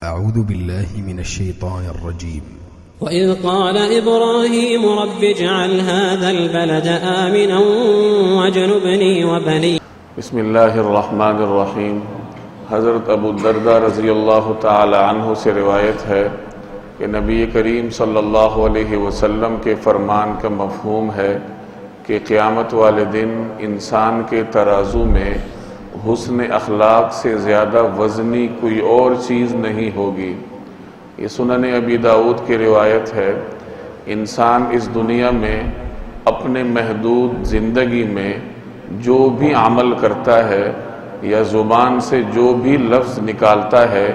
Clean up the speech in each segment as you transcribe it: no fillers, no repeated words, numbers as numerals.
أعوذ بالله من الشيطان الرجيم. وإذ قال إبراهيم رب اجعل هذا البلد آمنا واجنبني وبني. بسم اللہ الرحمن الرحیم. حضرت ابو الدرداء رضی اللہ تعالی عنہ سے روایت ہے کہ نبی کریم صلی اللہ علیہ وسلم کے فرمان کا مفہوم ہے کہ قیامت والے دن انسان کے ترازو میں حسن اخلاق سے زیادہ وزنی کوئی اور چیز نہیں ہوگی. یہ سنن ابی داؤد کی روایت ہے. انسان اس دنیا میں اپنے محدود زندگی میں جو بھی عمل کرتا ہے یا زبان سے جو بھی لفظ نکالتا ہے،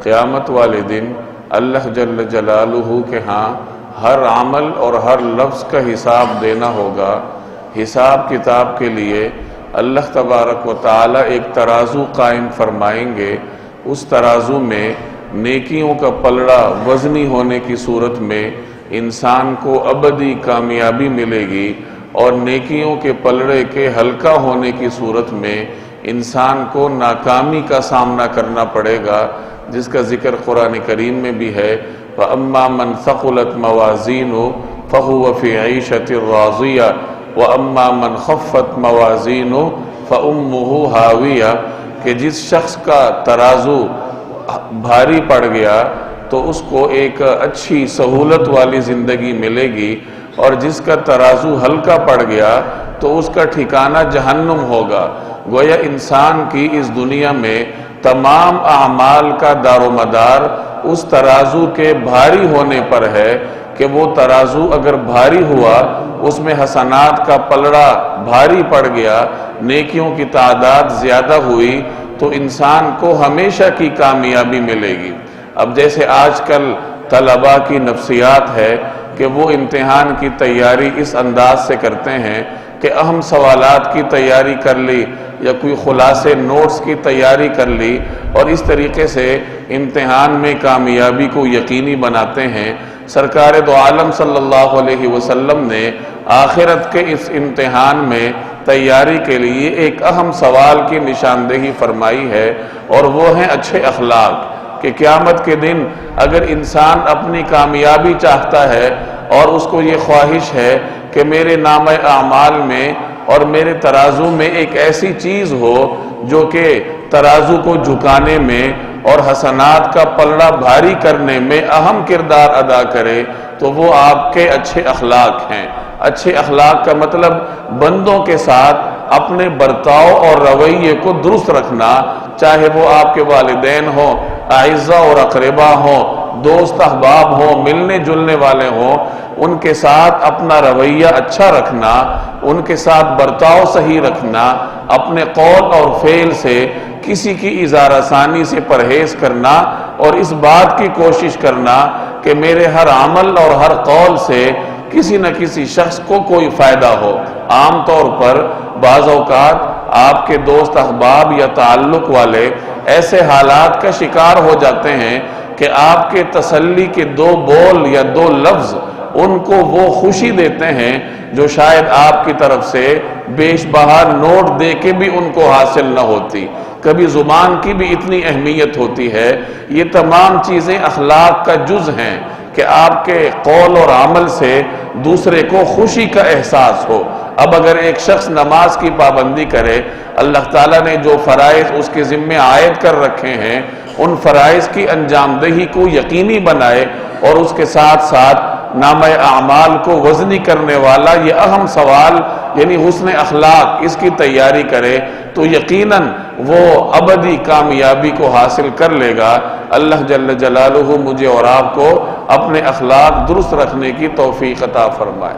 قیامت والے دن اللہ جل جلالہ کے ہاں ہر عمل اور ہر لفظ کا حساب دینا ہوگا. حساب کتاب کے لیے اللہ تبارک و تعالی ایک ترازو قائم فرمائیں گے. اس ترازو میں نیکیوں کا پلڑا وزنی ہونے کی صورت میں انسان کو ابدی کامیابی ملے گی، اور نیکیوں کے پلڑے کے ہلکا ہونے کی صورت میں انسان کو ناکامی کا سامنا کرنا پڑے گا، جس کا ذکر قرآن کریم میں بھی ہے. فَأَمَّا مَنْ ثَقُلَتْ مَوَازِينُهُ فَهُوَ فِي عِيشَةٍ رَاضِيَةٍ وَأَمَّا مَنْ خَفَّتْ مَوَازِينُهُ فَأُمُّهُ هَاوِيَةٌ کہ جس شخص کا ترازو بھاری پڑ گیا تو اس کو ایک اچھی سہولت والی زندگی ملے گی، اور جس کا ترازو ہلکا پڑ گیا تو اس کا ٹھکانہ جہنم ہوگا. گویا انسان کی اس دنیا میں تمام اعمال کا دار و مدار اس ترازو کے بھاری ہونے پر ہے کہ وہ ترازو اگر بھاری ہوا، اس میں حسنات کا پلڑا بھاری پڑ گیا، نیکیوں کی تعداد زیادہ ہوئی، تو انسان کو ہمیشہ کی کامیابی ملے گی. اب جیسے آج کل طلباء کی نفسیات ہے کہ وہ امتحان کی تیاری اس انداز سے کرتے ہیں کہ اہم سوالات کی تیاری کر لی یا کوئی خلاصے نوٹس کی تیاری کر لی، اور اس طریقے سے امتحان میں کامیابی کو یقینی بناتے ہیں. سرکار دو عالم صلی اللہ علیہ وسلم نے آخرت کے اس امتحان میں تیاری کے لیے ایک اہم سوال کی نشاندہی فرمائی ہے، اور وہ ہیں اچھے اخلاق. کہ قیامت کے دن اگر انسان اپنی کامیابی چاہتا ہے اور اس کو یہ خواہش ہے کہ میرے نامہ اعمال میں اور میرے ترازو میں ایک ایسی چیز ہو جو کہ ترازو کو جھکانے میں اور حسنات کا پلڑا بھاری کرنے میں اہم کردار ادا کرے، تو وہ آپ کے اچھے اخلاق ہیں. اچھے اخلاق کا مطلب بندوں کے ساتھ اپنے برتاؤ اور رویے کو درست رکھنا، چاہے وہ آپ کے والدین ہوں، اعزاء اور اقربا ہوں، دوست احباب ہوں، ملنے جلنے والے ہوں، ان کے ساتھ اپنا رویہ اچھا رکھنا، ان کے ساتھ برتاؤ صحیح رکھنا، اپنے قول اور فعل سے کسی کی اظہار ثانی سے پرہیز کرنا، اور اس بات کی کوشش کرنا کہ میرے ہر عمل اور ہر قول سے کسی نہ کسی شخص کو کوئی فائدہ ہو. عام طور پر بعض اوقات آپ کے دوست احباب یا تعلق والے ایسے حالات کا شکار ہو جاتے ہیں کہ آپ کے تسلی کے دو بول یا دو لفظ ان کو وہ خوشی دیتے ہیں جو شاید آپ کی طرف سے بیش بہا نوٹ دے کے بھی ان کو حاصل نہ ہوتی. کبھی زبان کی بھی اتنی اہمیت ہوتی ہے. یہ تمام چیزیں اخلاق کا جز ہیں کہ آپ کے قول اور عمل سے دوسرے کو خوشی کا احساس ہو. اب اگر ایک شخص نماز کی پابندی کرے، اللہ تعالیٰ نے جو فرائض اس کے ذمے عائد کر رکھے ہیں ان فرائض کی انجام دہی کو یقینی بنائے، اور اس کے ساتھ ساتھ نامہ اعمال کو وزنی کرنے والا یہ اہم سوال یعنی حسن اخلاق، اس کی تیاری کرے، تو یقیناً وہ ابدی کامیابی کو حاصل کر لے گا. اللہ جل جلالہ مجھے اور آپ کو اپنے اخلاق درست رکھنے کی توفیق عطا فرمائے.